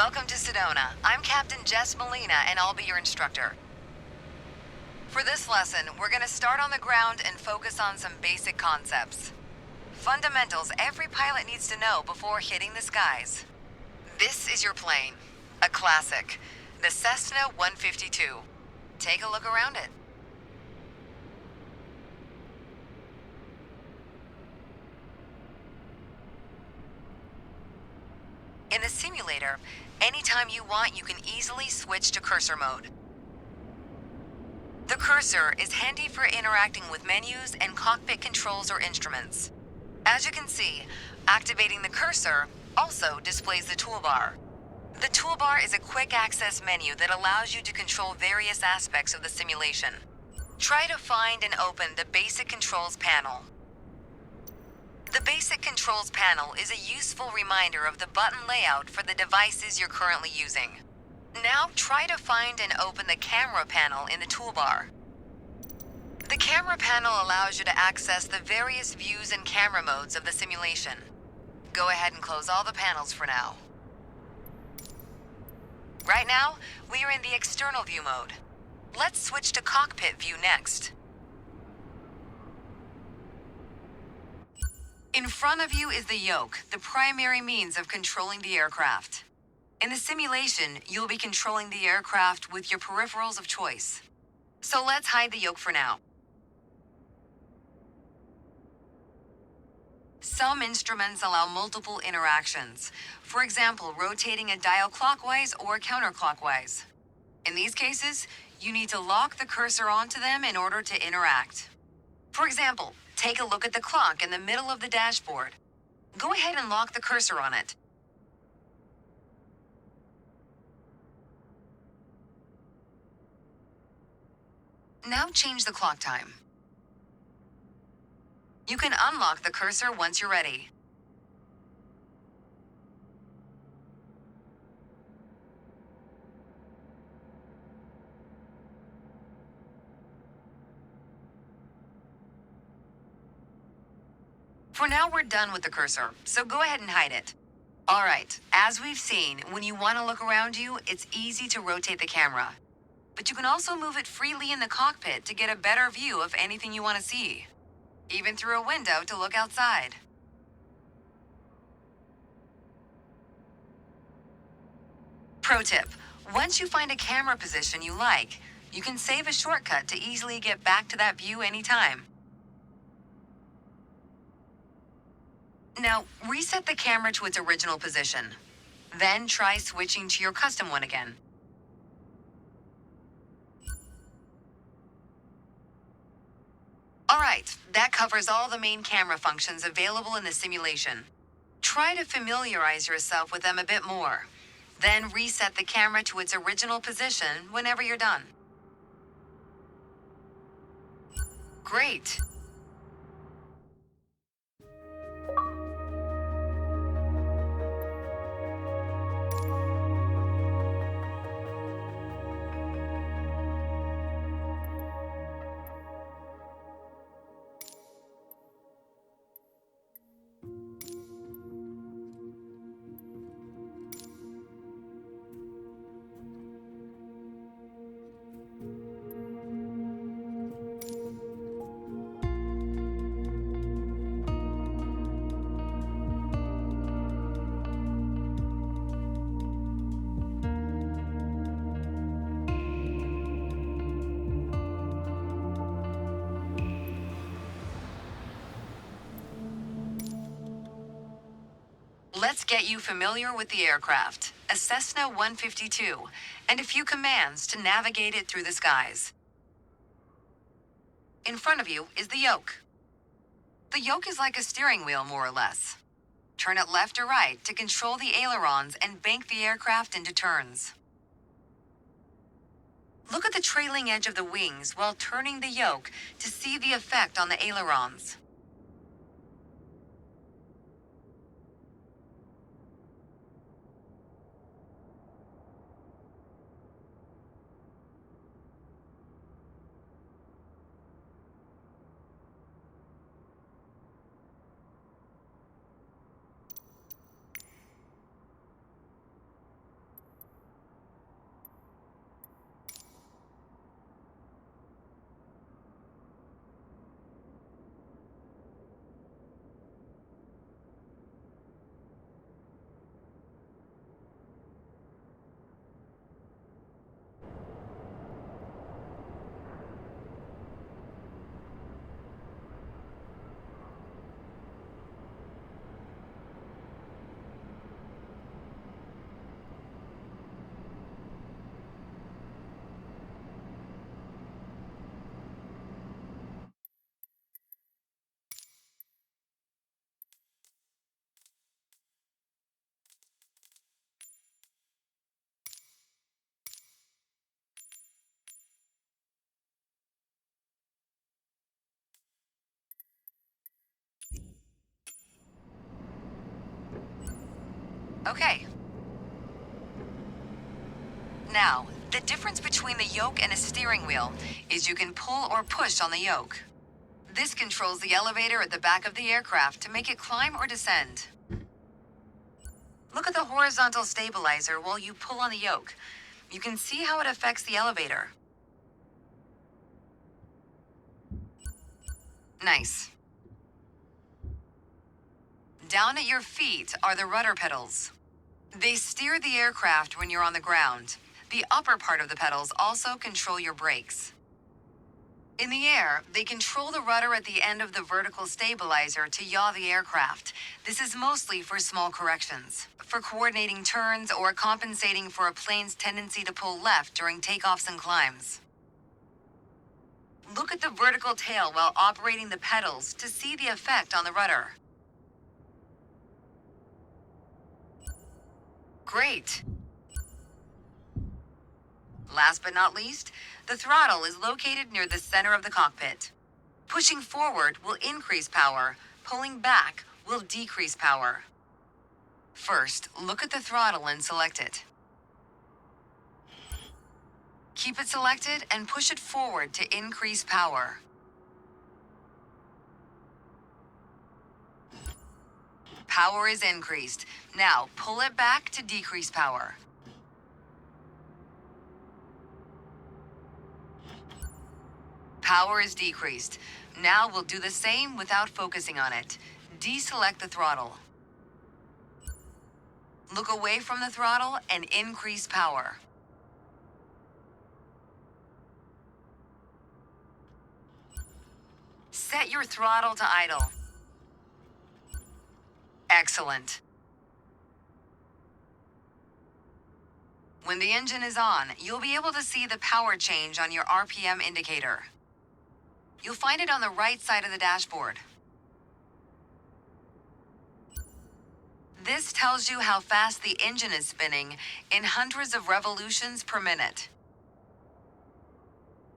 Welcome to Sedona. I'm Captain Jess Molina, and I'll be your instructor. For this lesson, we're going to start on the ground and focus on some basic concepts. Fundamentals every pilot needs to know before hitting the skies. This is your plane, a classic, the Cessna 152. Take a look around it. In the simulator, anytime you want, you can easily switch to cursor mode. The cursor is handy for interacting with menus and cockpit controls or instruments. As you can see, activating the cursor also displays the toolbar. The toolbar is a quick access menu that allows you to control various aspects of the simulation. Try to find and open the Basic Controls panel. The Basic Controls panel is a useful reminder of the button layout for the devices you're currently using. Now try to find and open the Camera panel in the toolbar. The Camera panel allows you to access the various views and camera modes of the simulation. Go ahead and close all the panels for now. Right now, we are in the external view mode. Let's switch to cockpit view next. In front of you is the yoke, the primary means of controlling the aircraft. In the simulation, you'll be controlling the aircraft with your peripherals of choice. So let's hide the yoke for now. Some instruments allow multiple interactions. For example, rotating a dial clockwise or counterclockwise. In these cases, you need to lock the cursor onto them in order to interact. For example, take a look at the clock in the middle of the dashboard. Go ahead and lock the cursor on it. Now change the clock time. You can unlock the cursor once you're ready. For now, we're done with the cursor, so go ahead and hide it. All right, as we've seen, when you want to look around you, it's easy to rotate the camera. But you can also move it freely in the cockpit to get a better view of anything you want to see, even through a window to look outside. Pro tip, once you find a camera position you like, you can save a shortcut to easily get back to that view anytime. Now, reset the camera to its original position. Then try switching to your custom one again. All right, that covers all the main camera functions available in the simulation. Try to familiarize yourself with them a bit more. Then reset the camera to its original position whenever you're done. Great. Let's get you familiar with the aircraft, a Cessna 152, and a few commands to navigate it through the skies. In front of you is the yoke. The yoke is like a steering wheel, more or less. Turn it left or right to control the ailerons and bank the aircraft into turns. Look at the trailing edge of the wings while turning the yoke to see the effect on the ailerons. Okay. Now, the difference between the yoke and a steering wheel is you can pull or push on the yoke. This controls the elevator at the back of the aircraft to make it climb or descend. Look at the horizontal stabilizer while you pull on the yoke. You can see how it affects the elevator. Nice. Down at your feet are the rudder pedals. They steer the aircraft when you're on the ground. The upper part of the pedals also control your brakes. In the air, they control the rudder at the end of the vertical stabilizer to yaw the aircraft. This is mostly for small corrections, for coordinating turns or compensating for a plane's tendency to pull left during takeoffs and climbs. Look at the vertical tail while operating the pedals to see the effect on the rudder. Great. Last but not least, the throttle is located near the center of the cockpit. Pushing forward will increase power, pulling back will decrease power. First, look at the throttle and select it. Keep it selected and push it forward to increase power. Power is increased. Now, pull it back to decrease power. Power is decreased. Now we'll do the same without focusing on it. Deselect the throttle. Look away from the throttle and increase power. Set your throttle to idle. Excellent. When the engine is on, you'll be able to see the power change on your RPM indicator. You'll find it on the right side of the dashboard. This tells you how fast the engine is spinning in hundreds of revolutions per minute.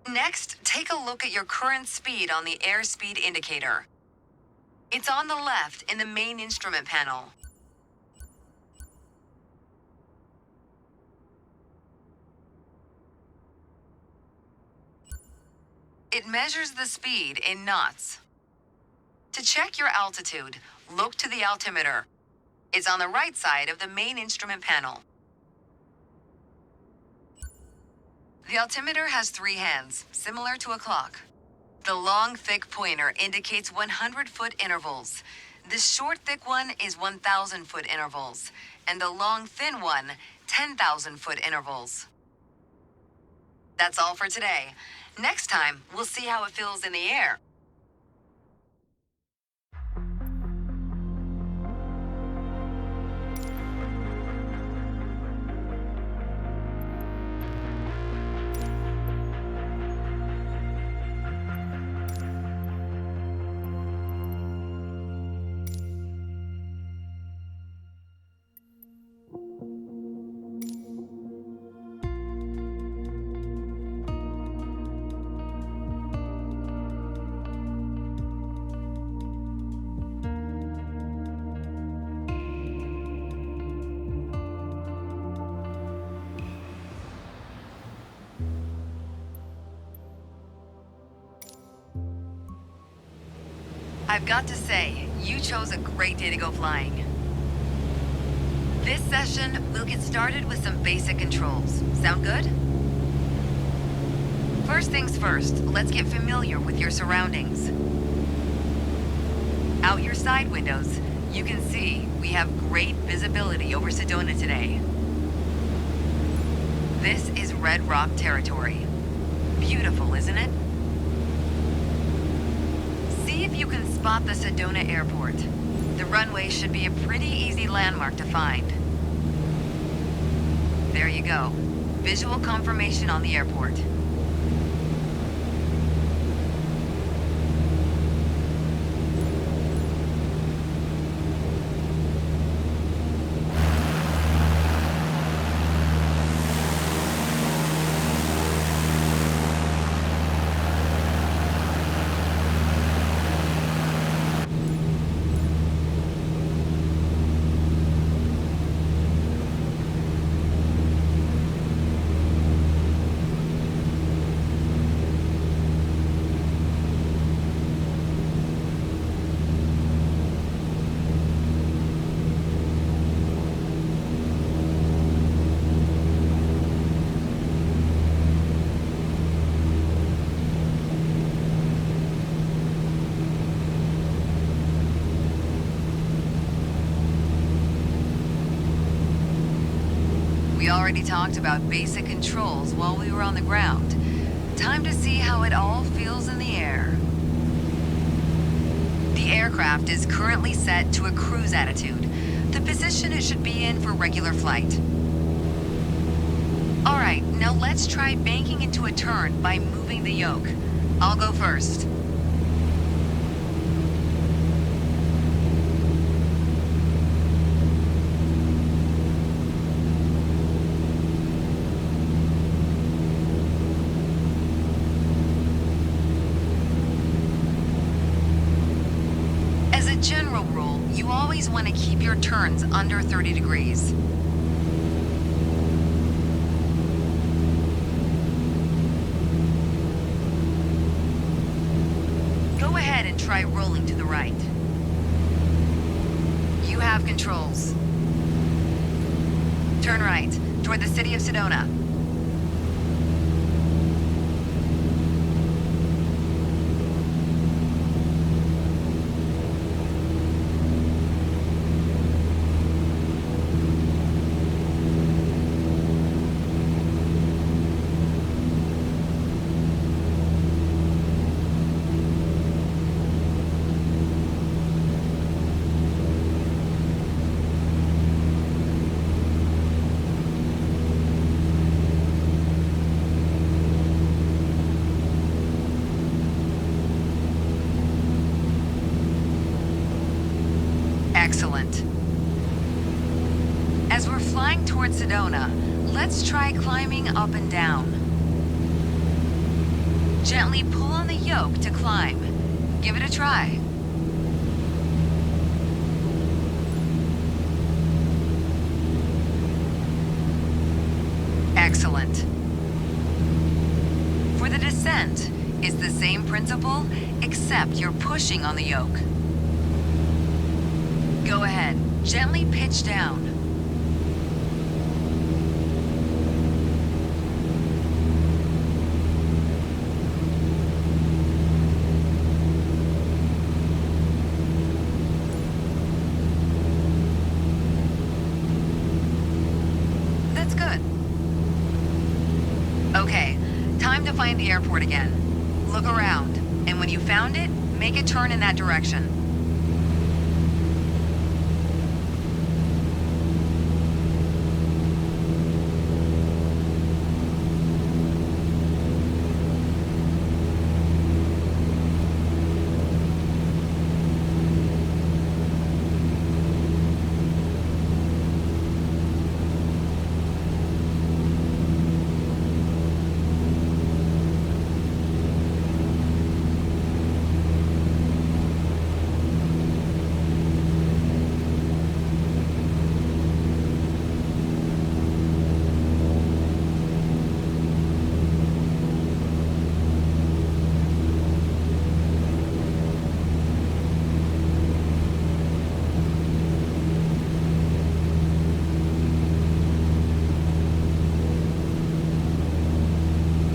Next, take a look at your current speed on the airspeed indicator. It's on the left in the main instrument panel. It measures the speed in knots. To check your altitude, look to the altimeter. It's on the right side of the main instrument panel. The altimeter has 3 hands, similar to a clock. The long, thick pointer indicates 100-foot intervals. The short, thick one is 1,000-foot intervals, and the long, thin one, 10,000-foot intervals. That's all for today. Next time, we'll see how it feels in the air. I've got to say, you chose a great day to go flying. This session, we'll get started with some basic controls. Sound good? First things first, let's get familiar with your surroundings. Out your side windows, you can see we have great visibility over Sedona today. This is Red Rock territory. Beautiful, isn't it? See if you can spot the Sedona Airport. The runway should be a pretty easy landmark to find. There you go. Visual confirmation on the airport. already talked about basic controls while we were on the ground. Time to see how it all feels in the air. The aircraft is currently set to a cruise attitude, the position it should be in for regular flight. Alright, now let's try banking into a turn by moving the yoke. I'll go first. As a general rule, you always want to keep your turns under 30 degrees. Go ahead and try rolling to the right. You have controls. Turn right, toward the city of Sedona. Excellent. As we're flying towards Sedona, let's try climbing up and down. Gently pull on the yoke to climb. Give it a try. Excellent. For the descent, it's the same principle, except you're pushing on the yoke. Go ahead, gently pitch down. That's good. Okay, time to find the airport again. Look around, and when you found it, make a turn in that direction.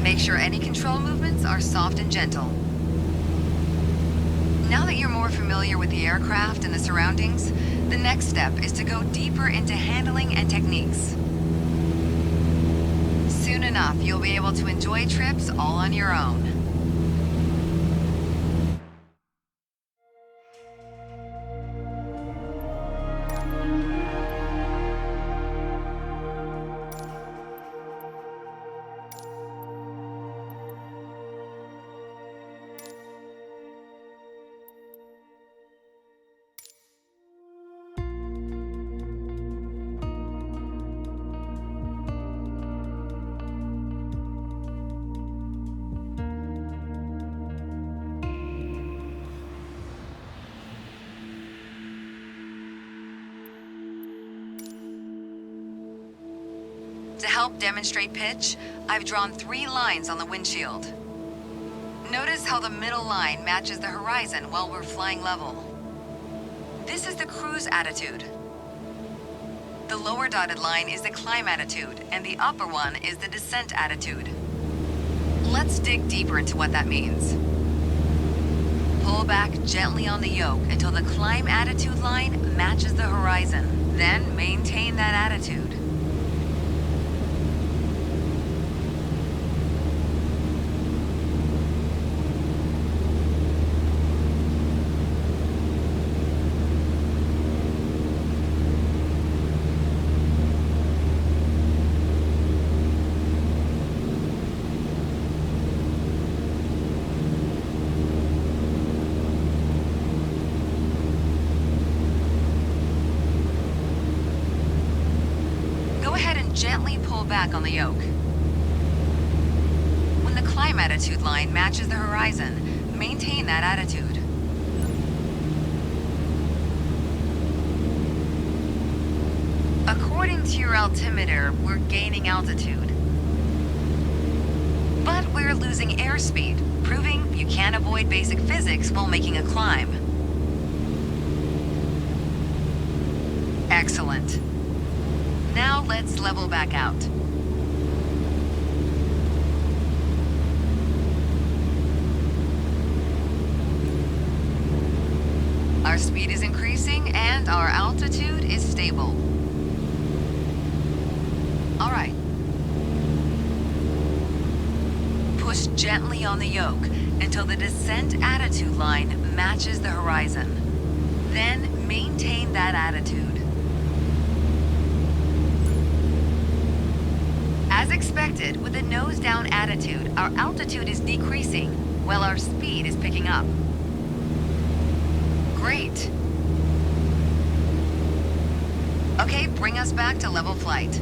Make sure any control movements are soft and gentle. Now that you're more familiar with the aircraft and the surroundings, the next step is to go deeper into handling and techniques. Soon enough, you'll be able to enjoy trips all on your own. To help demonstrate pitch, I've drawn 3 lines on the windshield. Notice how the middle line matches the horizon while we're flying level. This is the cruise attitude. The lower dotted line is the climb attitude, and the upper one is the descent attitude. Let's dig deeper into what that means. Pull back gently on the yoke until the climb attitude line matches the horizon. Then maintain that attitude. back on the yoke. When the climb attitude line matches the horizon, maintain that attitude. According to your altimeter, we're gaining altitude. But we're losing airspeed, proving you can't avoid basic physics while making a climb. Excellent. Now let's level back out. Our speed is increasing and our altitude is stable. All right. Push gently on the yoke until the descent attitude line matches the horizon. Then maintain that attitude. As expected, with a nose-down attitude, our altitude is decreasing, while our speed is picking up. Great. Okay, bring us back to level flight.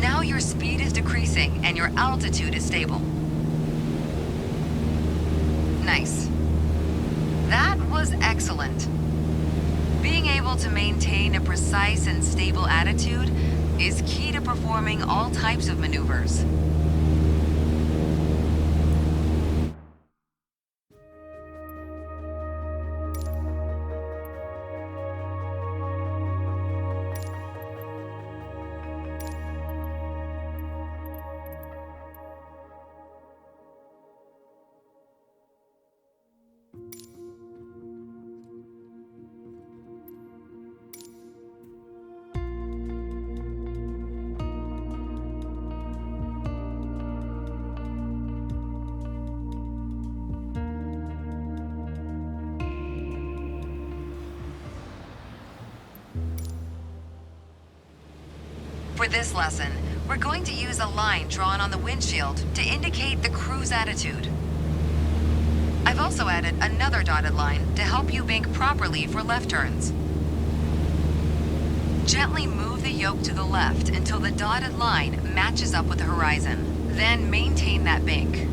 Now your speed is decreasing and your altitude is stable. Nice. That was excellent. Being able to maintain a precise and stable attitude is key to performing all types of maneuvers. For this lesson, we're going to use a line drawn on the windshield to indicate the cruise attitude. I've also added another dotted line to help you bank properly for left turns. Gently move the yoke to the left until the dotted line matches up with the horizon. Then maintain that bank.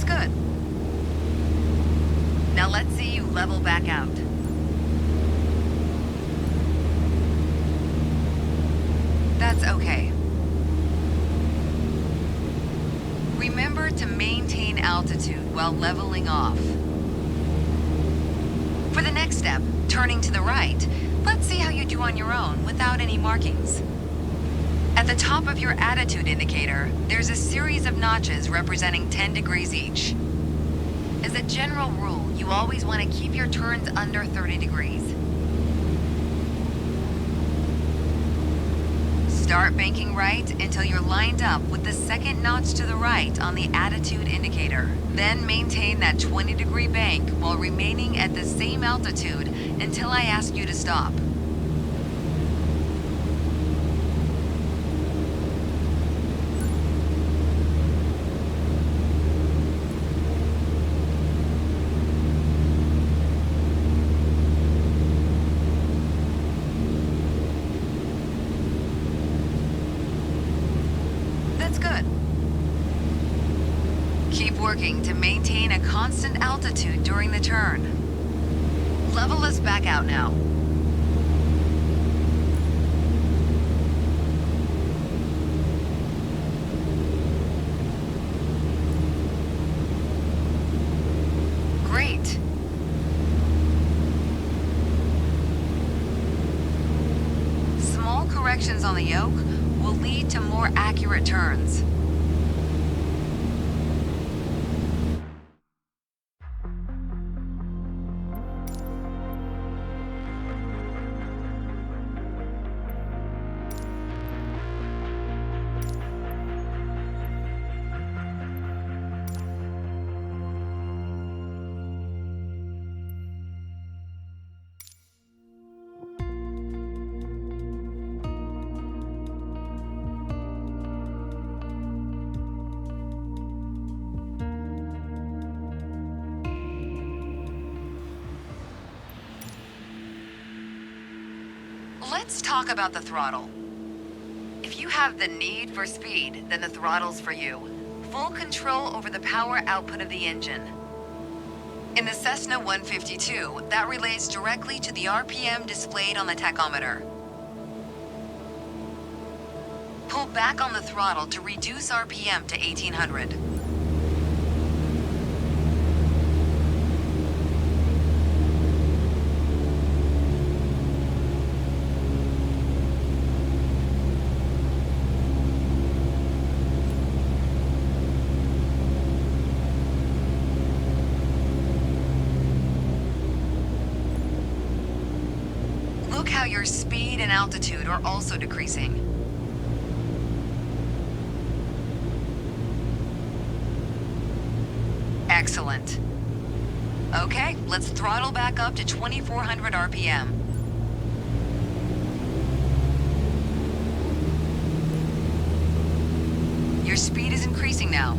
Good. Now let's see you level back out. That's okay. Remember to maintain altitude while leveling off. For the next step, turning to the right, let's see how you do on your own without any markings. At the top of your attitude indicator, there's a series of notches representing 10 degrees each. As a general rule, you always want to keep your turns under 30 degrees. Start banking right until you're lined up with the second notch to the right on the attitude indicator. Then maintain that 20-degree bank while remaining at the same altitude until I ask you to stop. Good. Keep working to maintain a constant altitude during the turn. Level us back out now. Great. Small corrections on the yoke will lead to more accurate turns. Let's talk about the throttle. If you have the need for speed, then the throttle's for you. Full control over the power output of the engine. In the Cessna 152, that relates directly to the RPM displayed on the tachometer. Pull back on the throttle to reduce RPM to 1800. Look how your speed and altitude are also decreasing. Excellent. Okay, let's throttle back up to 2400 RPM. Your speed is increasing now.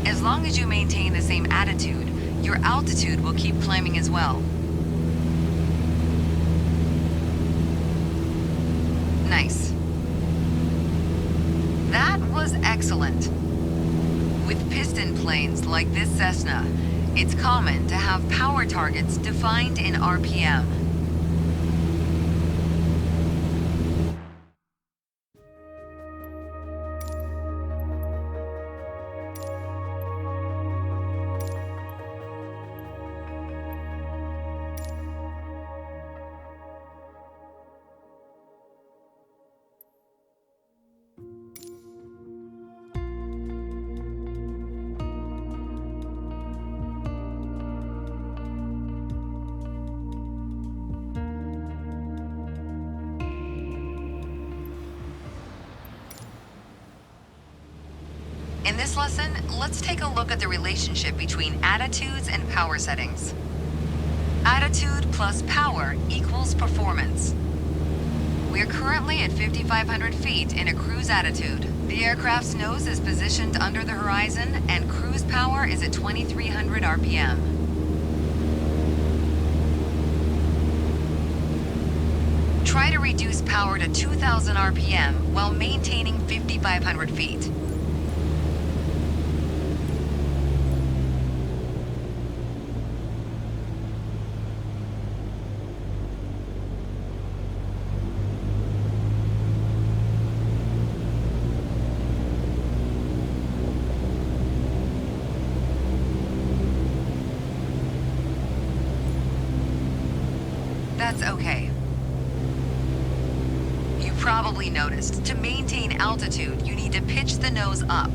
As long as you maintain the same attitude, your altitude will keep climbing as well. Nice. That was excellent. With piston planes like this Cessna, it's common to have power targets defined in RPM. In this lesson, let's take a look at the relationship between attitudes and power settings. Attitude plus power equals performance. We're currently at 5,500 feet in a cruise attitude. The aircraft's nose is positioned under the horizon and cruise power is at 2,300 RPM. Try to reduce power to 2,000 RPM while maintaining 5,500 feet. That's okay. You probably noticed, to maintain altitude, you need to pitch the nose up.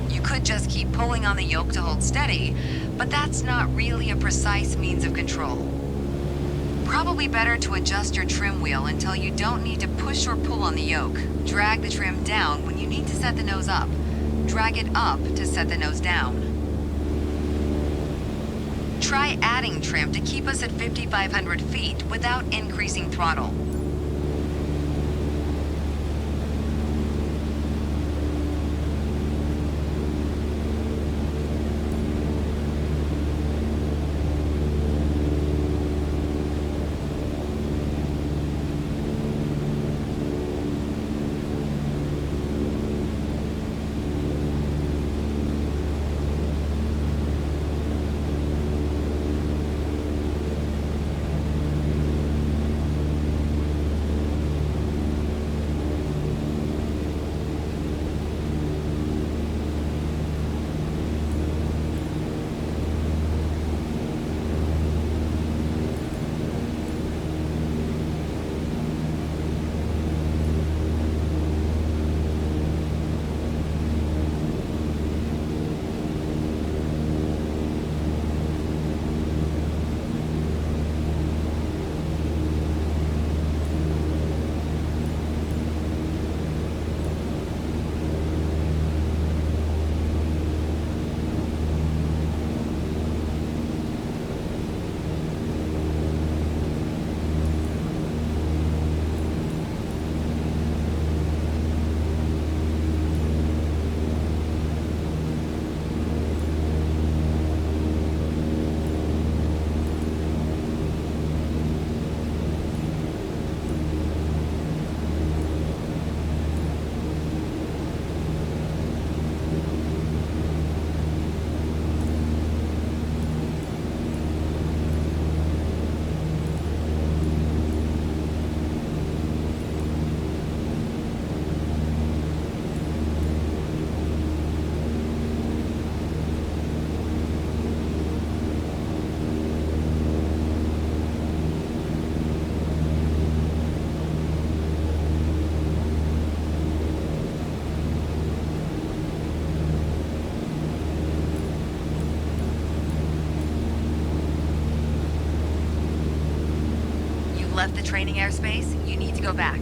You could just keep pulling on the yoke to hold steady, but that's not really a precise means of control. Probably better to adjust your trim wheel until you don't need to push or pull on the yoke. Drag the trim down when you need to set the nose up. Drag it up to set the nose down. Try adding trim to keep us at 5,500 feet without increasing throttle. left the training airspace. You need to go back.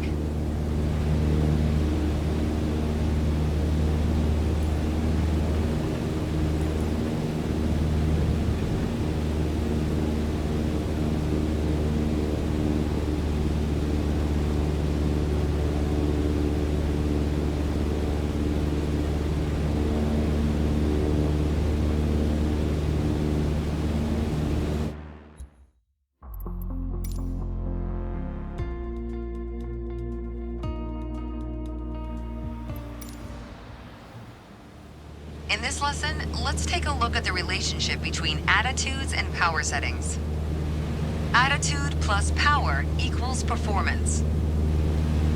In this lesson, let's take a look at the relationship between attitudes and power settings. Attitude plus power equals performance.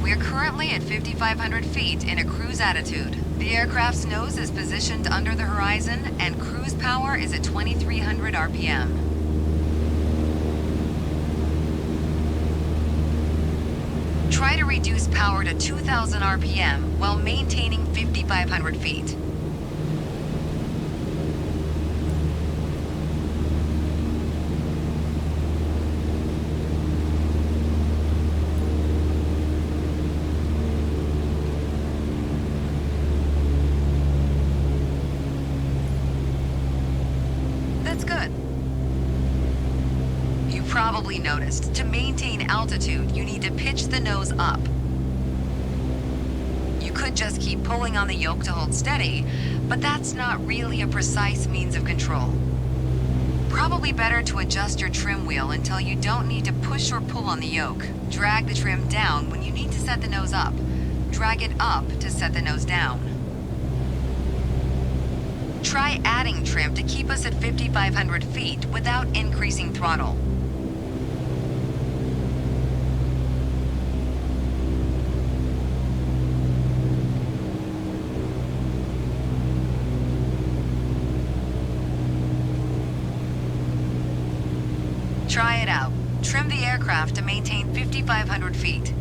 We are currently at 5,500 feet in a cruise attitude. The aircraft's nose is positioned under the horizon and cruise power is at 2,300 RPM. Try to reduce power to 2,000 RPM while maintaining 5,500 feet. That's good. You probably noticed, to maintain altitude, you need to pitch the nose up. You could just keep pulling on the yoke to hold steady, but that's not really a precise means of control. Probably better to adjust your trim wheel until you don't need to push or pull on the yoke. Drag the trim down when you need to set the nose up. Drag it up to set the nose down. Try adding trim to keep us at 5,500 feet without increasing throttle. Try it out. Trim the aircraft to maintain 5,500 feet.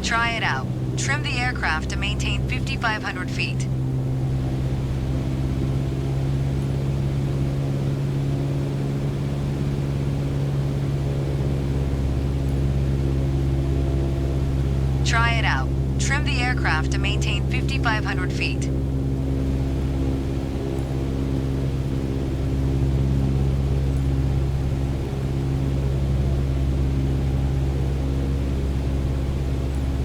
Try it out. Trim the aircraft to maintain 5,500 feet. Try it out. Trim the aircraft to maintain 5,500 feet.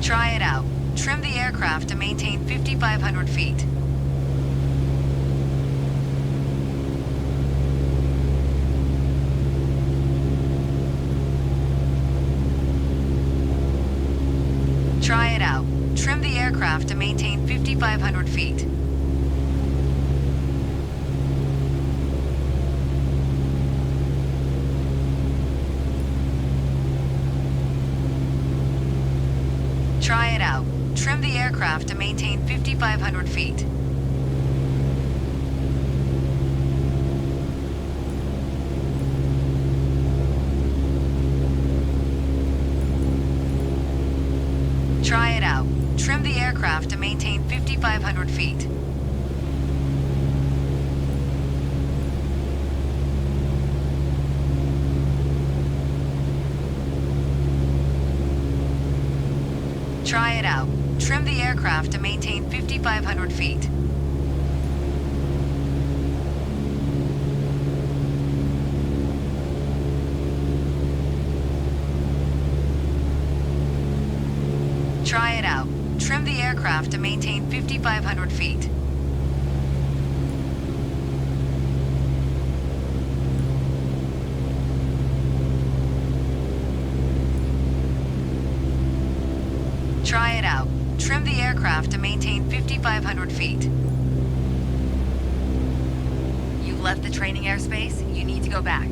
Try it out. Trim the aircraft to maintain 5,500 feet. Try it out. Trim the aircraft to maintain 5,500 feet. Try it out. Trim the aircraft to maintain 5,500 feet. Try it out. Trim the aircraft to maintain 5,500 feet. Try it out. Trim the aircraft to maintain 5,500 feet. Try it out. Trim the aircraft to maintain 5,500 feet. Try it out. Trim the aircraft to maintain 5,500 feet. You left the training airspace. You need to go back.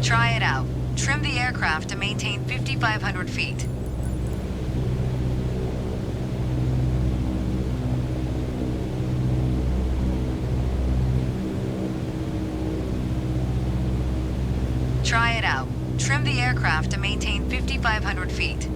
Try it out. Trim the aircraft to maintain 5,500 feet. Try it out. Trim the aircraft to maintain 5,500 feet.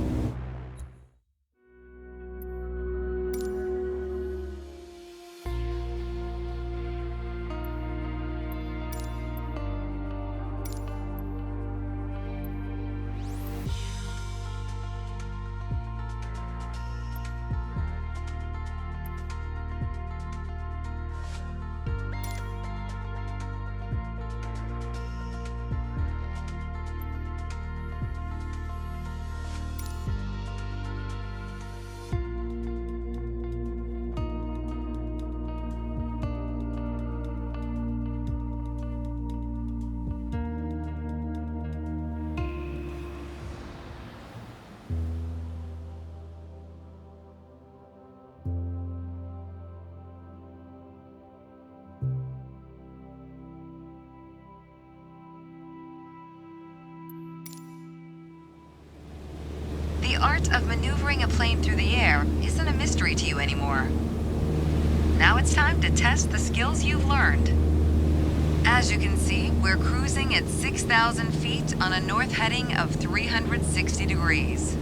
The art of maneuvering a plane through the air isn't a mystery to you anymore. Now it's time to test the skills you've learned. As you can see, we're cruising at 6,000 feet on a north heading of 360 degrees.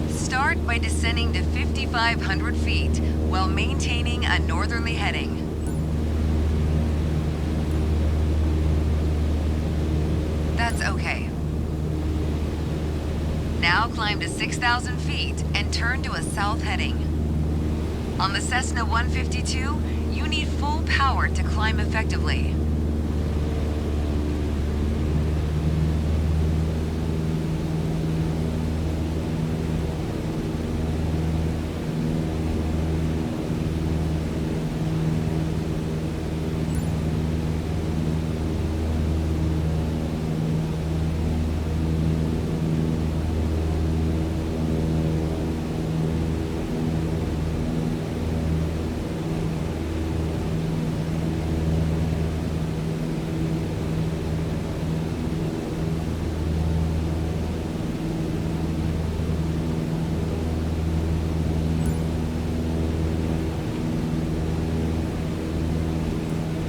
Start by descending to 5,500 feet while maintaining a northerly heading. That's okay. Now climb to 6,000 feet and turn to a south heading. On the Cessna 152, you need full power to climb effectively.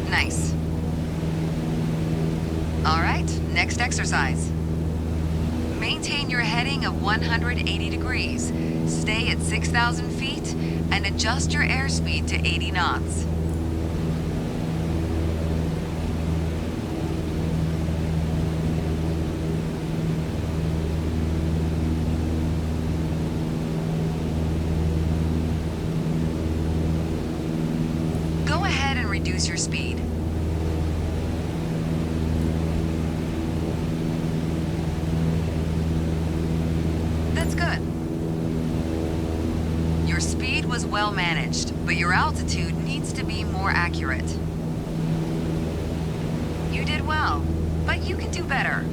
Nice. All right, next exercise. Maintain your heading of 180 degrees. Stay at 6,000 feet and adjust your airspeed to 80 knots. Go ahead and reduce your speed. That's good. Your speed was well managed, but your altitude needs to be more accurate. You did well, but you can do better.